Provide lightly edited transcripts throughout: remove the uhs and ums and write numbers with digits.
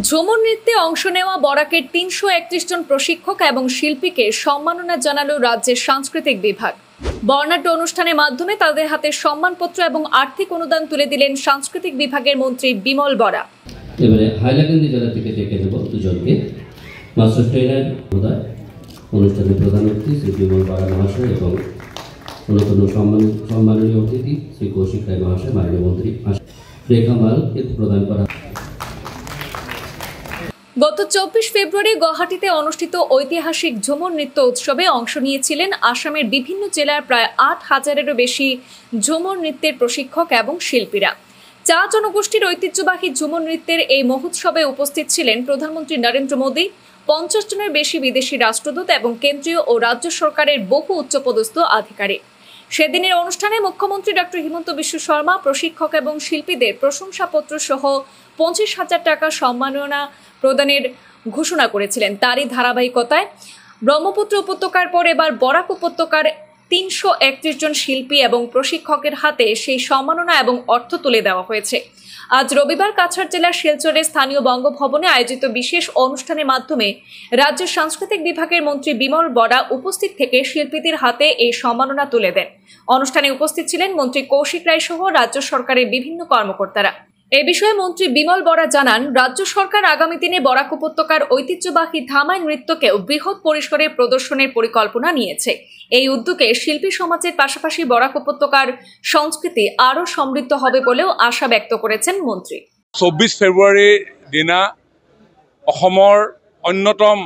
ঝুমুর নৃত্যে অংশ নেওয়া বরাকের ৩৩১ জন প্রশিক্ষক এবং শিল্পীকে সম্মাননা জানালো রাজ্যের সাংস্কৃতিক বিভাগ। বর্ণাঢ্য অনুষ্ঠানের মাধ্যমে তাদের হাতে সম্মানপত্র এবং আর্থিক অনুদান তুলে দিলেন সাংস্কৃতিক বিভাগের মন্ত্রী বিমল বরা। এবারে হাইলাকান্দি জেলা থেকে ডেকে দেব দুজনকে। মাস্টার ট্রেনার অনুষ্ঠানের প্রধান অতিথি শ্রী বিমল বরা মহাশয় এবং অন্যতম সম্মাননীয় অতিথি শ্রী কৌশিক রায় মহাশয়, মাননীয় মন্ত্রী রেখা মালকে প্রদান করা। গত ২৪ ফেব্রুয়ারি গুয়াহাটিতে অনুষ্ঠিত ঐতিহাসিক ঝুমুর নৃত্য উৎসবে অংশ নিয়েছিলেন আসামের বিভিন্ন জেলার প্রায় ৮,০০০-এরও বেশি ঝুমুর নৃত্যের প্রশিক্ষক এবং শিল্পীরা। চা জনগোষ্ঠীর ঐতিহ্যবাহী ঝুমুর নৃত্যের এই মহোৎসবে উপস্থিত ছিলেন প্রধানমন্ত্রী নরেন্দ্র মোদী, ৫০ জনের বেশি বিদেশি রাষ্ট্রদূত এবং কেন্দ্রীয় ও রাজ্য সরকারের বহু উচ্চপদস্থ আধিকারিক। সেদিনের অনুষ্ঠানে মুখ্যমন্ত্রী ডক্টর হিমন্ত বিশ্ব শর্মা প্রশিক্ষক এবং শিল্পীদের প্রশংসাপত্র সহ ২৫,০০০ টাকা সম্মাননা প্রদানের ঘোষণা করেছিলেন। তারই ধারাবাহিকতায় ব্রহ্মপুত্র উপত্যকার পর এবার বরাক উপত্যকার ৩৩১ জন শিল্পী এবং প্রশিক্ষকের হাতে সেই সম্মাননা এবং অর্থ তুলে দেওয়া হয়েছে। আজ রবিবার কাছাড় জেলার শিলচরের স্থানীয় বঙ্গভবনে আয়োজিত বিশেষ অনুষ্ঠানের মাধ্যমে রাজ্যের সাংস্কৃতিক বিভাগের মন্ত্রী বিমল বরা উপস্থিত থেকে শিল্পীদের হাতে এই সম্মাননা তুলে দেন। অনুষ্ঠানে উপস্থিত ছিলেন মন্ত্রী কৌশিক রায় সহ রাজ্য সরকারের বিভিন্ন কর্মকর্তারা। এ বিষয়ে মন্ত্রী বিমল বরা জানান, রাজ্য সরকার আগামী দিনে বরাক উপত্যকার ঐতিহ্যবাহী ধামাই নৃত্যকেও বৃহৎ পরিসরে প্রদর্শনের পরিকল্পনা নিয়েছে। এই উদ্যোগে শিল্পী সমাজের পাশাপাশি বরাক উপত্যকার সংস্কৃতি আরও সমৃদ্ধ হবে বলেও আশা ব্যক্ত করেছেন মন্ত্রী। ২৪ ফেব্ৰুৱাৰীৰ দিনা অসমৰ অন্যতম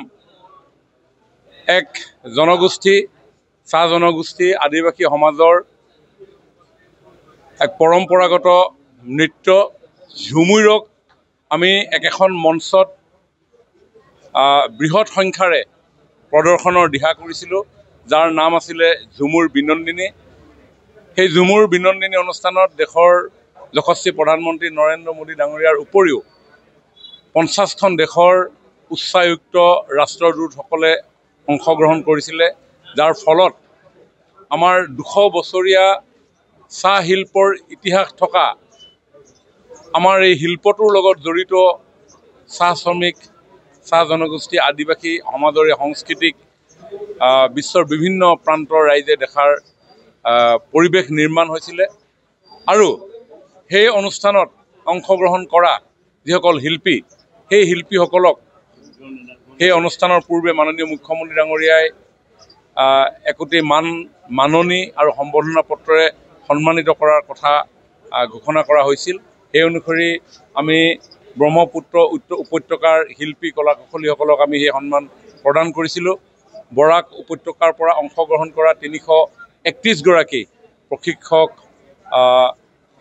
এক জনগোষ্ঠী, চাহ জনগোষ্ঠী, আদিবাসী সমাজৰ এক পৰম্পৰাগত নৃত্য ঝুমুৰক আমি একেখন মঞ্চত বৃহৎ সংখ্যাৰে প্ৰদৰ্শনৰ দিহা কৰিছিলোঁ, যাৰ নাম আছিলে ঝুমুৰ বিনন্দিনী। সেই ঝুমুৰ বিনন্দিনী অনুষ্ঠানত দেশৰ যশস্বী প্ৰধানমন্ত্ৰী নৰেন্দ্ৰ মোদী ডাঙৰীয়াৰ উপৰিও ৫০খন দেশৰ উচ্চায়ুক্ত ৰাষ্ট্ৰদূতসকলে অংশগ্ৰহণ কৰিছিলে, যাৰ ফলত আমাৰ ২০০ বছৰীয়া চাহ শিল্পৰ ইতিহাস থকা আমাৰ এই শিল্পটোৰ লগত জড়িত চাহ শ্ৰমিক, চাহ জনগোষ্ঠী, আদিবাসী সমাজৰ এই সংস্কৃতিক বিশ্বৰ বিভিন্ন প্ৰান্তৰ ৰাইজে দেখাৰ পৰিৱেশ নিৰ্মাণ হৈছিলে। আৰু সেই অনুষ্ঠানত অংশগ্ৰহণ কৰা যিসকল শিল্পী, সেই শিল্পীসকলক সেই অনুষ্ঠানৰ পূৰ্বে মাননীয় মুখ্যমন্ত্ৰী ডাঙৰীয়াই একোটি মাননী আৰু সম্বৰ্ধনা পত্ৰৰে সন্মানিত কৰাৰ কথা ঘোষণা কৰা হৈছিল। সেই অনুসৰি আমি ব্ৰহ্মপুত্ৰ উপত্যকাৰ শিল্পী কলা কুশলীসকলক আমি সেই সন্মান প্ৰদান কৰিছিলোঁ। বৰাক উপত্যকাৰ পৰা অংশগ্ৰহণ কৰা ৩৩১ গৰাকী প্ৰশিক্ষক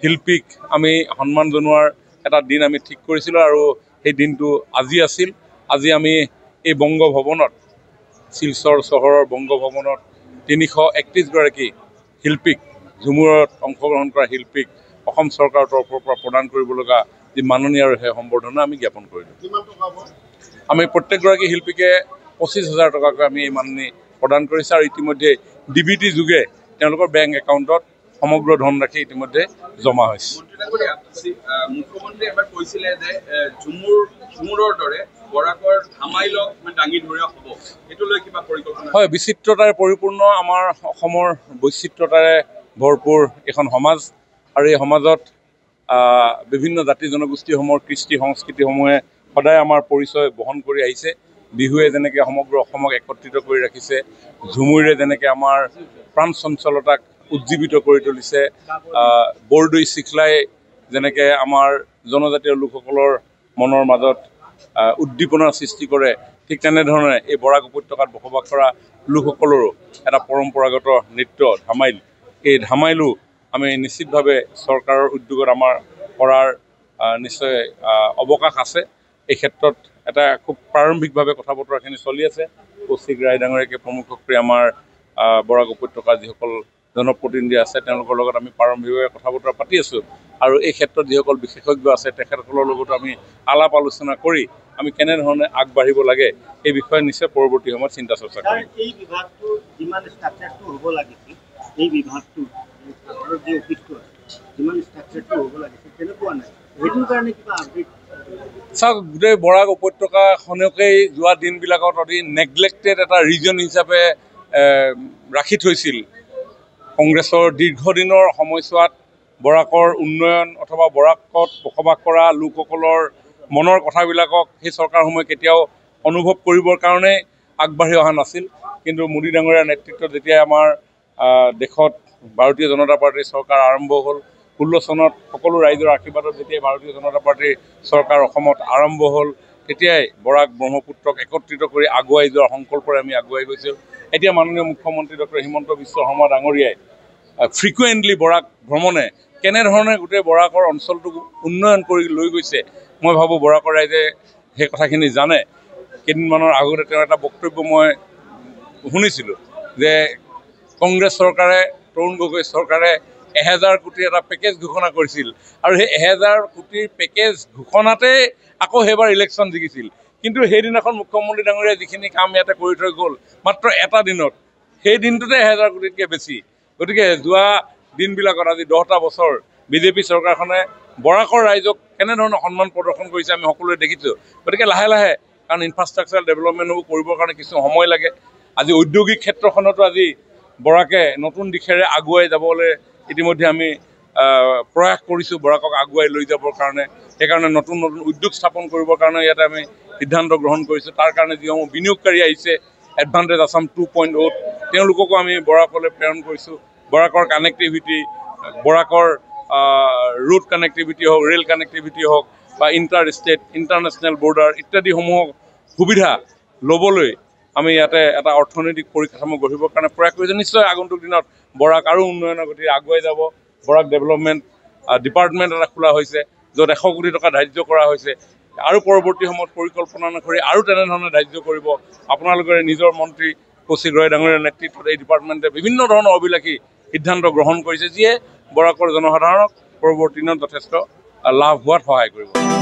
শিল্পীক আমি সন্মান জনোৱাৰ এটা দিন আমি ঠিক কৰিছিলোঁ আৰু সেই দিনটো আজি আছিল। আজি আমি এই বংগভৱনত, শিলচৰ চহৰৰ বংগভৱনত ৩৩১ গৰাকী শিল্পীক, ঝুমুৰত অংশগ্ৰহণ কৰা শিল্পীক অসম চৰকাৰৰ তৰফৰ পৰা প্ৰদান কৰিব লগা যি মাননী আৰু সেই সম্বৰ্ধনা আমি জ্ঞাপন কৰিলোঁ। আমি প্ৰত্যেকগৰাকী শিল্পীকে ২৫,০০০ টকাকৈ আমি এই মাননী প্ৰদান কৰিছোঁ আৰু ইতিমধ্যে DBT যোগে তেওঁলোকৰ বেংক একাউণ্টত সমগ্ৰ ধনৰাশি ইতিমধ্যে জমা হৈছে। মুখ্যমন্ত্ৰীয়ে এবাৰ কৈছিলে যে ঝুমুৰৰ দৰে বৰাকৰ ধামাইলক দাঙি ধৰা হ'ব, সেইটো লৈ কিবা পৰিকল্পনা? হয়, বিচিত্ৰতাৰে পৰিপূৰ্ণ আমাৰ অসমৰ বৈচিত্ৰতাৰে ভৰপূৰ এখন সমাজ, আৰু এই সমাজত বিভিন্ন জাতি জনগোষ্ঠীসমূহৰ কৃষ্টি সংস্কৃতিসমূহে সদায় আমাৰ পৰিচয় বহন কৰি আহিছে। বিহুৱে যেনেকৈ সমগ্ৰ অসমক একত্ৰিত কৰি ৰাখিছে, ঝুমুৰে যেনেকৈ আমাৰ প্ৰাণ চঞ্চলতাক উজ্জীৱিত কৰি তুলিছে, বৰদৈ চিখলাই যেনেকৈ আমাৰ জনজাতীয় লোকসকলৰ মনৰ মাজত উদ্দীপনাৰ সৃষ্টি কৰে, ঠিক তেনেধৰণে এই বৰাক উপত্যকাত বসবাস কৰা লোকসকলৰো এটা পৰম্পৰাগত নৃত্য ধামাইল, এই ধামাইলো আমি নিশ্চিতভাৱে চৰকাৰৰ উদ্যোগত আমাৰ কৰাৰ নিশ্চয় অৱকাশ আছে। এই ক্ষেত্ৰত এটা খুব প্ৰাৰম্ভিকভাৱে কথা বতৰাখিনি চলি আছে। কৌশিক ৰায় ডাঙৰীয়াকে প্ৰমুখ কৰি আমাৰ বৰাক উপত্যকাৰ যিসকল জনপ্ৰতিনিধি আছে তেওঁলোকৰ লগত আমি প্ৰাৰম্ভিকভাৱে কথা বতৰা পাতি আছোঁ, আৰু এই ক্ষেত্ৰত যিসকল বিশেষজ্ঞ আছে তেখেতসকলৰ লগতো আমি আলাপ আলোচনা কৰি আমি কেনেধৰণে আগবাঢ়িব লাগে এই বিষয়ে নিশ্চয় পৰৱৰ্তী সময়ত চিন্তা চৰ্চা কৰিম। এই বিভাগটো যিমান ষ্ট্ৰাকচাৰটো হ'ব লাগিছিল, এই বিভাগটো যি অফিচটো আছে যিমান ষ্ট্ৰাকচাৰটো হ'ব লাগিছিল তেনেকুৱা নাই, সেইটোৰ কাৰণে কিবা আপডেট চাওক, গোটেই বৰাক উপত্যকাখনকেই যোৱা দিনবিলাকত অতি নেগলেক্টেড এটা ৰিজন হিচাপে ৰাখি থৈছিল। কংগ্ৰেছৰ দীৰ্ঘদিনৰ সময়ছোৱাত বৰাকৰ উন্নয়ন অথবা বৰাকত বসবাস কৰা লোকসকলৰ মনৰ কথাবিলাকক সেই চৰকাৰসমূহে কেতিয়াও অনুভৱ কৰিবৰ কাৰণে আগবাঢ়ি অহা নাছিল। কিন্তু মোদী ডাঙৰীয়াৰ নেতৃত্বত যেতিয়া আমাৰ দেশত ভাৰতীয় জনতা পাৰ্টীৰ চৰকাৰ আৰম্ভ হ'ল, 16 চনত সকলো ৰাইজৰ আশীৰ্বাদত যেতিয়া ভাৰতীয় জনতা পাৰ্টীৰ চৰকাৰ অসমত আৰম্ভ হ'ল, তেতিয়াই বৰাক ব্ৰহ্মপুত্ৰক একত্ৰিত কৰি আগুৱাই যোৱাৰ সংকল্পৰে আমি আগুৱাই গৈছোঁ। এতিয়া মাননীয় মুখ্যমন্ত্ৰী ডক্টৰ হিমন্ত বিশ্ব শৰ্মা ডাঙৰীয়াই ফ্ৰিকুৱেণ্টলি বৰাক ভ্ৰমণে কেনেধৰণে গোটেই বৰাকৰ অঞ্চলটোক উন্নয়ন কৰি লৈ গৈছে, মই ভাবোঁ বৰাকৰ ৰাইজে সেই কথাখিনি জানে। কেইদিনমানৰ আগতে তেওঁ এটা বক্তব্য মই শুনিছিলোঁ যে কংগ্ৰেছ চৰকাৰে, তৰুণ গগৈ চৰকাৰে 1000 কোটিৰ এটা পেকেজ ঘোষণা কৰিছিল আৰু সেই 1000 কোটিৰ পেকেজ ঘোষণাতে আকৌ সেইবাৰ ইলেকশ্যন জিকিছিল। কিন্তু সেইদিনাখন মুখ্যমন্ত্ৰী ডাঙৰীয়াই যিখিনি কাম ইয়াতে কৰি থৈ গ'ল মাত্ৰ এটা দিনত, সেই দিনটোতে 1000 কোটিতকৈ বেছি। গতিকে যোৱা দিনবিলাকত আজি 10টা বছৰ বিজেপি চৰকাৰখনে বৰাকৰ ৰাইজক কেনেধৰণে সন্মান প্ৰদৰ্শন কৰিছে আমি সকলোৱে দেখিছোঁ। গতিকে লাহে লাহে, কাৰণ ইনফ্ৰাষ্ট্ৰাকচাৰ ডেভেলপমেণ্টবোৰ কৰিবৰ কাৰণে কিছু সময় লাগে। আজি ঔদ্যোগিক ক্ষেত্ৰখনতো আজি বৰাকে নতুন দিশেৰে আগুৱাই যাবলৈ ইতিমধ্যে আমি প্ৰয়াস কৰিছোঁ বৰাকক আগুৱাই লৈ যাবৰ কাৰণে। সেইকাৰণে নতুন নতুন উদ্যোগ স্থাপন কৰিবৰ কাৰণে ইয়াতে আমি সিদ্ধান্ত গ্ৰহণ কৰিছোঁ। তাৰ কাৰণে যিসমূহ বিনিয়োগকাৰী আহিছে, এডভান্টেজ আছাম 2.0, তেওঁলোককো আমি বৰাকলৈ প্ৰেৰণ কৰিছোঁ। বৰাকৰ কানেক্টিভিটি, বৰাকৰ ৰোড কানেক্টিভিটি হওক, ৰেল কানেক্টিভিটি হওক বা ইণ্টাৰ ষ্টেট, ইণ্টাৰনেশ্যনেল বৰ্ডাৰ ইত্যাদিসমূহক সুবিধা ল'বলৈ আমি ইয়াতে এটা অৰ্থনৈতিক পৰিকাঠামো গঢ়িবৰ কাৰণে প্ৰয়াস কৰিছোঁ। নিশ্চয় আগন্তুক দিনত বৰাক আৰু উন্নয়নৰ গতিৰে আগুৱাই যাব। বৰাক ডেভেলপমেণ্ট ডিপাৰ্টমেণ্ট এটা খোলা হৈছে, য'ত 100 কোটি টকা ধাৰ্য কৰা হৈছে। আৰু পৰৱৰ্তী সময়ত পৰিকল্পনা অনুসৰি আৰু তেনেধৰণে ধাৰ্য কৰিব। আপোনালোকে নিজৰ মন্ত্ৰী কৌশিক ৰয় ডাঙৰীয়াৰ নেতৃত্বত এই ডিপাৰ্টমেণ্টে বিভিন্ন ধৰণৰ অভিলাষী সিদ্ধান্ত গ্ৰহণ কৰিছে, যিয়ে বৰাকৰ জনসাধাৰণক পৰৱৰ্তী দিনত যথেষ্ট লাভ হোৱাত সহায় কৰিব।